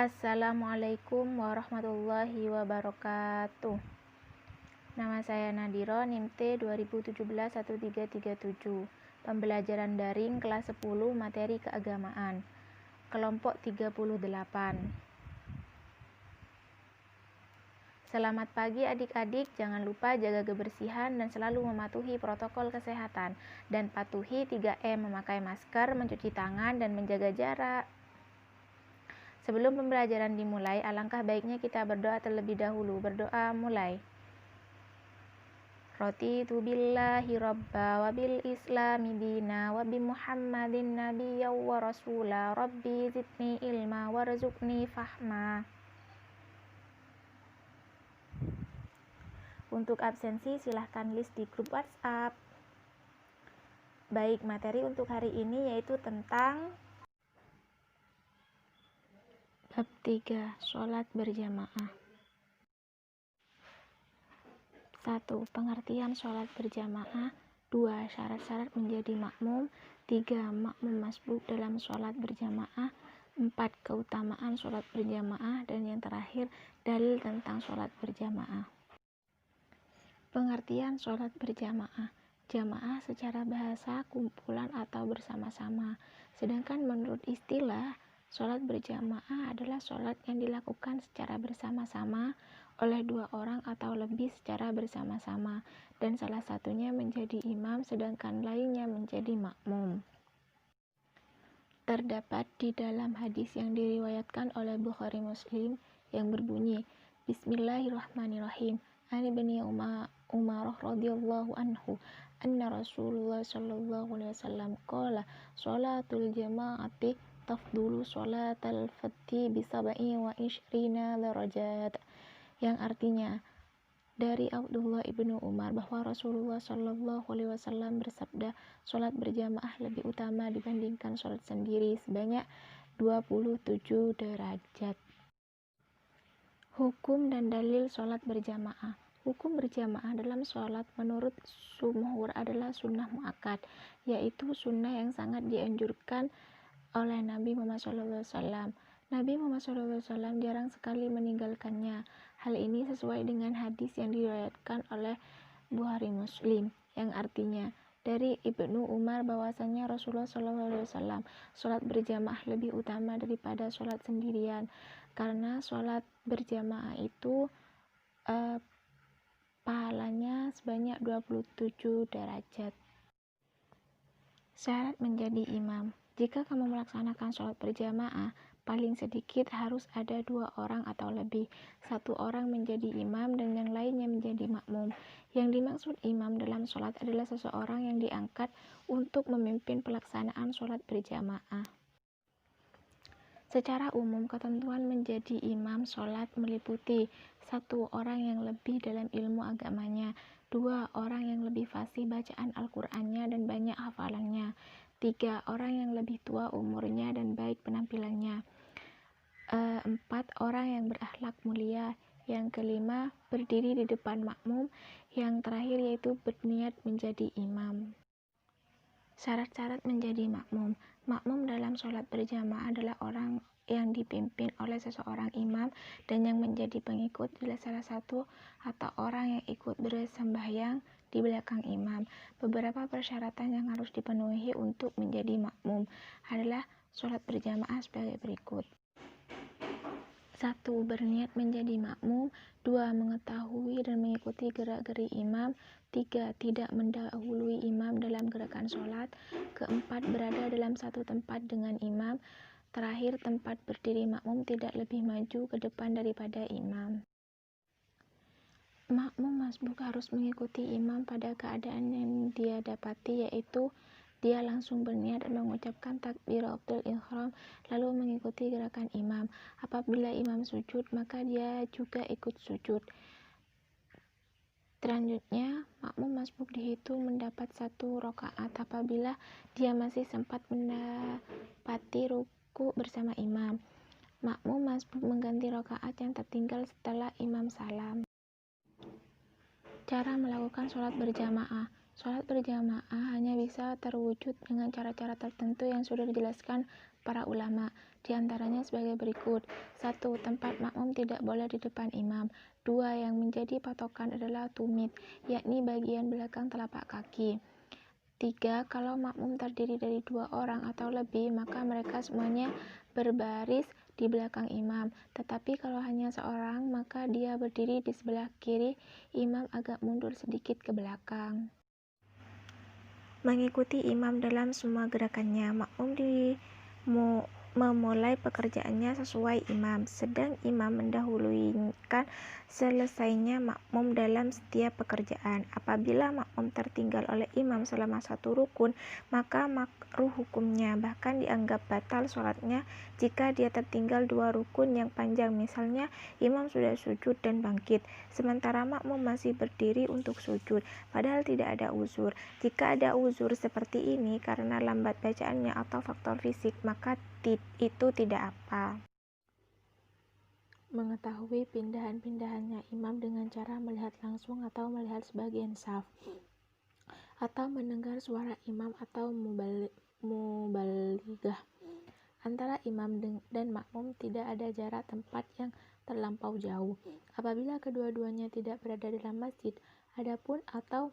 Assalamualaikum warahmatullahi wabarakatuh. Nama saya Nadiro, NIM T 20171337. Pembelajaran daring kelas 10 materi keagamaan. Kelompok 38. Selamat pagi adik-adik, jangan lupa jaga kebersihan dan selalu mematuhi protokol kesehatan. Dan patuhi 3M, memakai masker, mencuci tangan, dan menjaga jarak. Sebelum pembelajaran dimulai, alangkah baiknya kita berdoa terlebih dahulu. Berdoa mulai. Raditu billahi rabba wa bil islami dina wa bi muhammadin nabiyya wa rasula rabbi zidni ilma warzuqni fahma. Untuk absensi silahkan list di grup WhatsApp. Baik, materi untuk hari ini yaitu tentang Bab 3. Sholat berjamaah. 1. Pengertian sholat berjamaah. 2. Syarat-syarat menjadi makmum. 3. Makmum masbuk dalam sholat berjamaah. 4. Keutamaan sholat berjamaah. Dan yang terakhir, dalil tentang sholat berjamaah. Pengertian sholat berjamaah. Jamaah secara bahasa kumpulan atau bersama-sama. Sedangkan menurut istilah, sholat berjamaah adalah sholat yang dilakukan secara bersama-sama oleh 2 orang atau lebih secara bersama-sama, dan salah satunya menjadi imam sedangkan lainnya menjadi makmum. Terdapat di dalam hadis yang diriwayatkan oleh Bukhari Muslim yang berbunyi, Bismillahirrahmanirrahim. An ibni Umar radhiyallahu anhu anna Rasulullah sallallahu alaihi wasallam qala sholatul jama'ati tafdulu sholatal fati bi 27 darajat, yang artinya dari Abdullah ibnu Umar bahwa Rasulullah sallallahu alaihi wasallam bersabda, sholat berjamaah lebih utama dibandingkan sholat sendiri sebanyak 27 derajat. Hukum dan dalil sholat berjamaah. Hukum berjamaah dalam sholat menurut jumhur adalah sunnah muakkad, yaitu sunnah yang sangat dianjurkan oleh Nabi Muhammad SAW. Nabi Muhammad SAW jarang sekali meninggalkannya. Hal ini sesuai dengan hadis yang diriwayatkan oleh Bukhari Muslim, yang artinya dari Ibnu Umar bahwasanya Rasulullah SAW sholat berjamaah lebih utama daripada sholat sendirian, karena sholat berjamaah itu pahalanya sebanyak 27 derajat. Syarat menjadi imam. Jika kamu melaksanakan sholat berjamaah, paling sedikit harus ada 2 orang atau lebih. 1 orang menjadi imam dan yang lainnya menjadi makmum. Yang dimaksud imam dalam sholat adalah seseorang yang diangkat untuk memimpin pelaksanaan sholat berjamaah. Secara umum, ketentuan menjadi imam sholat meliputi 1 orang yang lebih dalam ilmu agamanya, 2 orang yang lebih fasih bacaan Al-Qur'annya dan banyak hafalannya, 3 orang yang lebih tua umurnya dan baik penampilannya, 4 orang yang berakhlak mulia, yang kelima berdiri di depan makmum, yang terakhir yaitu berniat menjadi imam. Syarat-syarat menjadi makmum. Makmum dalam sholat berjamaah adalah orang yang dipimpin oleh seseorang imam dan yang menjadi pengikut adalah salah satu atau orang yang ikut bersembahyang di belakang imam. Beberapa persyaratan yang harus dipenuhi untuk menjadi makmum adalah sholat berjamaah sebagai berikut. 1. Berniat menjadi makmum. 2. Mengetahui dan mengikuti gerak-geri imam. 3. Tidak mendahului imam dalam gerakan sholat. 4. Berada dalam satu tempat dengan imam. Terakhir, tempat berdiri makmum tidak lebih maju ke depan daripada imam. Makmum masbuk harus mengikuti imam pada keadaan yang dia dapati, yaitu dia langsung berniat dan mengucapkan takbiratul ihram lalu mengikuti gerakan imam. Apabila imam sujud, maka dia juga ikut sujud. Selanjutnya, makmum masbuk dihitung mendapat 1 rakaat apabila dia masih sempat mendapati ruku bersama imam. Makmum masbuk mengganti rakaat yang tertinggal setelah imam salam. Cara melakukan sholat berjamaah. Sholat berjamaah hanya bisa terwujud dengan cara-cara tertentu yang sudah dijelaskan para ulama. Di antaranya sebagai berikut. 1. Tempat makmum tidak boleh di depan imam. 2. Yang menjadi patokan adalah tumit, yakni bagian belakang telapak kaki. 3. Kalau makmum terdiri dari 2 orang atau lebih, maka mereka semuanya berbaris di belakang imam. Tetapi kalau hanya seorang, maka dia berdiri di sebelah kiri imam agak mundur sedikit ke belakang. Mengikuti imam dalam semua gerakannya. Makmum memulai pekerjaannya sesuai imam, sedang imam mendahulukan selesainya makmum dalam setiap pekerjaan. Apabila makmum tertinggal oleh imam selama satu rukun, maka makruh hukumnya, bahkan dianggap batal sholatnya jika dia tertinggal 2 rukun yang panjang. Misalnya, imam sudah sujud dan bangkit, sementara makmum masih berdiri untuk sujud, padahal tidak ada uzur. Jika ada uzur seperti ini karena lambat bacaannya atau faktor fisik, maka itu tidak apa. Mengetahui pindahan-pindahannya imam dengan cara melihat langsung atau melihat sebagian shaf, atau mendengar suara imam atau mubaligah. Antara imam dan makmum tidak ada jarak tempat yang terlampau jauh. Apabila kedua-duanya tidak berada dalam masjid, adapun atau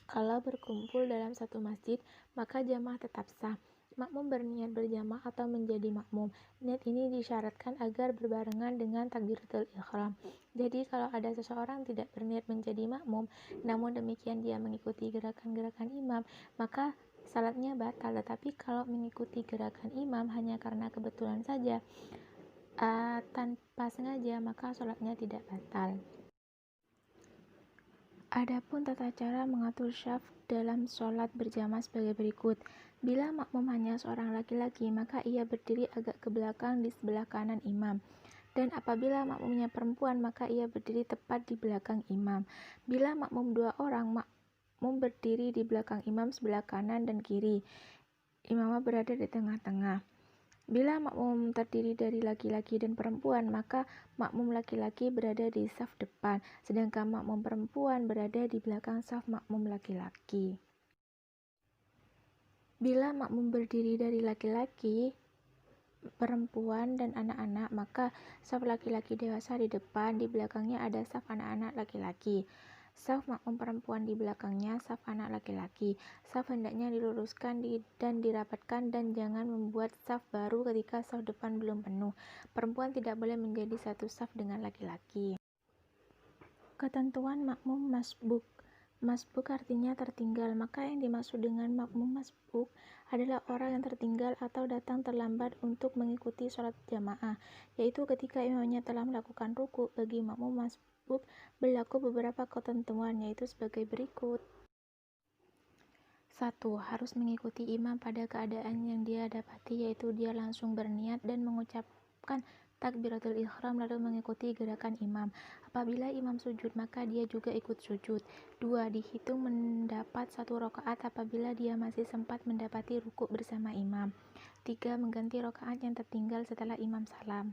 kalau berkumpul dalam satu masjid, maka jamaah tetap sah. Makmum berniat berjamaah atau menjadi makmum. Niat ini disyaratkan agar berbarengan dengan takbiratul ihram. Jadi kalau ada seseorang tidak berniat menjadi makmum, namun demikian dia mengikuti gerakan-gerakan imam, maka salatnya batal. Tetapi kalau mengikuti gerakan imam hanya karena kebetulan saja, tanpa sengaja, maka salatnya tidak batal. Adapun tata cara mengatur syaf dalam sholat berjamaah sebagai berikut. Bila makmum hanya seorang laki-laki, maka ia berdiri agak ke belakang di sebelah kanan imam. Dan apabila makmumnya perempuan, maka ia berdiri tepat di belakang imam. Bila makmum 2 orang, makmum berdiri di belakang imam sebelah kanan dan kiri. Imamah berada di tengah-tengah. Bila makmum terdiri dari laki-laki dan perempuan, maka makmum laki-laki berada di saf depan, sedangkan makmum perempuan berada di belakang saf makmum laki-laki. Bila makmum berdiri dari laki-laki, perempuan, dan anak-anak, maka saf laki-laki dewasa di depan, di belakangnya ada saf anak-anak laki-laki. Saf makmum perempuan di belakangnya saf anak laki-laki. Saf hendaknya diluruskan dan dirapatkan dan jangan membuat saf baru ketika saf depan belum penuh. Perempuan tidak boleh menjadi satu saf dengan laki-laki. Ketentuan makmum masbuk. Masbuk artinya tertinggal, maka yang dimaksud dengan makmum masbuk adalah orang yang tertinggal atau datang terlambat untuk mengikuti sholat jamaah, yaitu ketika imamnya telah melakukan ruku. Bagi makmum masbuk berlaku beberapa ketentuan, yaitu sebagai berikut. 1. Harus mengikuti imam pada keadaan yang dia dapati, yaitu dia langsung berniat dan mengucapkan takbiratul ihram lalu mengikuti gerakan imam. Apabila imam sujud, maka dia juga ikut sujud. 2. Dihitung mendapat 1 rakaat apabila dia masih sempat mendapati ruku bersama imam. 3. Mengganti rakaat yang tertinggal setelah imam salam.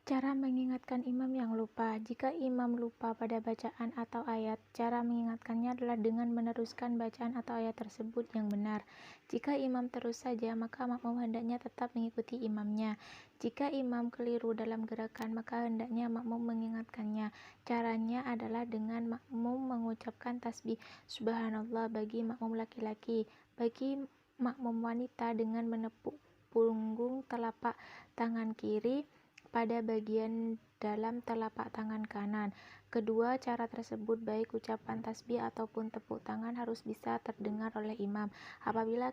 Cara mengingatkan imam yang lupa. Jika imam lupa pada bacaan atau ayat, cara mengingatkannya adalah dengan meneruskan bacaan atau ayat tersebut yang benar. Jika imam terus saja, maka makmum hendaknya tetap mengikuti imamnya. Jika imam keliru dalam gerakan, maka hendaknya makmum mengingatkannya. Caranya adalah dengan makmum mengucapkan tasbih subhanallah bagi makmum laki-laki. Bagi makmum wanita dengan menepuk punggung telapak tangan kiri pada bagian dalam telapak tangan kanan. Kedua cara tersebut, baik ucapan tasbih ataupun tepuk tangan, harus bisa terdengar oleh imam. Apabila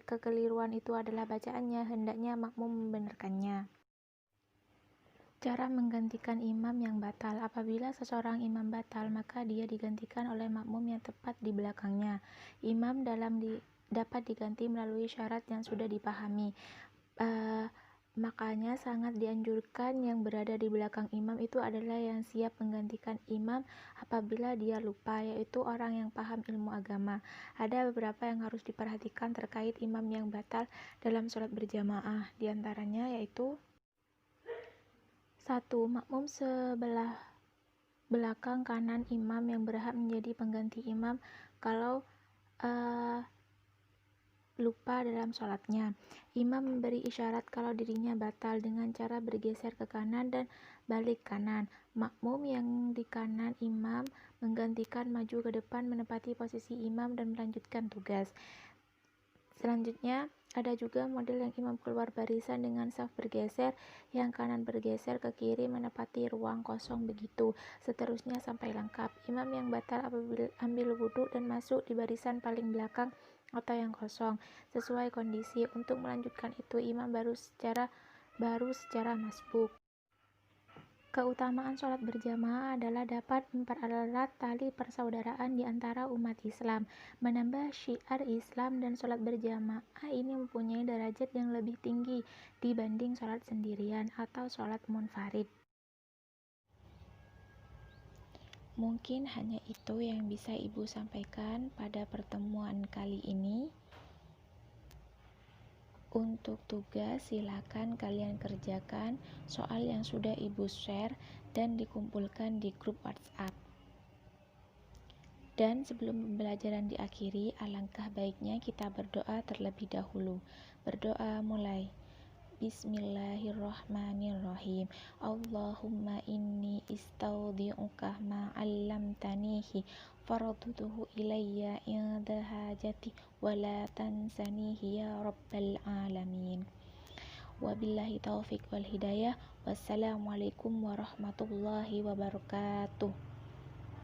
kekeliruan itu adalah bacaannya, hendaknya makmum membenarkannya. Cara menggantikan imam yang batal. Apabila seseorang imam batal, maka dia digantikan oleh makmum yang tepat di belakangnya. Imam dapat diganti melalui syarat yang sudah dipahami. Makanya sangat dianjurkan yang berada di belakang imam itu adalah yang siap menggantikan imam apabila dia lupa, yaitu orang yang paham ilmu agama. Ada beberapa yang harus diperhatikan terkait imam yang batal dalam sholat berjamaah. Di antaranya yaitu 1. Makmum sebelah belakang kanan imam yang berhak menjadi pengganti imam kalau lupa dalam sholatnya. Imam memberi isyarat kalau dirinya batal dengan cara bergeser ke kanan dan balik kanan. Makmum yang di kanan imam menggantikan maju ke depan menepati posisi imam dan melanjutkan tugas. Selanjutnya, ada juga model yang imam keluar barisan dengan saf bergeser, yang kanan bergeser ke kiri menepati ruang kosong begitu. Seterusnya sampai lengkap. Imam yang batal apabila ambil wudhu dan masuk di barisan paling belakang atau yang kosong. Sesuai kondisi, untuk melanjutkan itu imam baru secara masbuk. Keutamaan sholat berjamaah adalah dapat mempererat tali persaudaraan di antara umat Islam, menambah syiar Islam, dan sholat berjamaah ini mempunyai derajat yang lebih tinggi dibanding sholat sendirian atau sholat munfarid. Mungkin hanya itu yang bisa Ibu sampaikan pada pertemuan kali ini. Untuk tugas, silakan kalian kerjakan soal yang sudah Ibu share dan dikumpulkan di grup WhatsApp. Dan sebelum pembelajaran diakhiri, alangkah baiknya kita berdoa terlebih dahulu. Berdoa mulai. Bismillahirrahmanirrahim. Allahumma inni istaudi'uka ma 'allamtanihi faradutuhu ilayya inda hajati wa la tansanihi ya rabbal alamin. Wabillahi taufiq wal hidayah. Wassalamualaikum warahmatullahi wabarakatuh.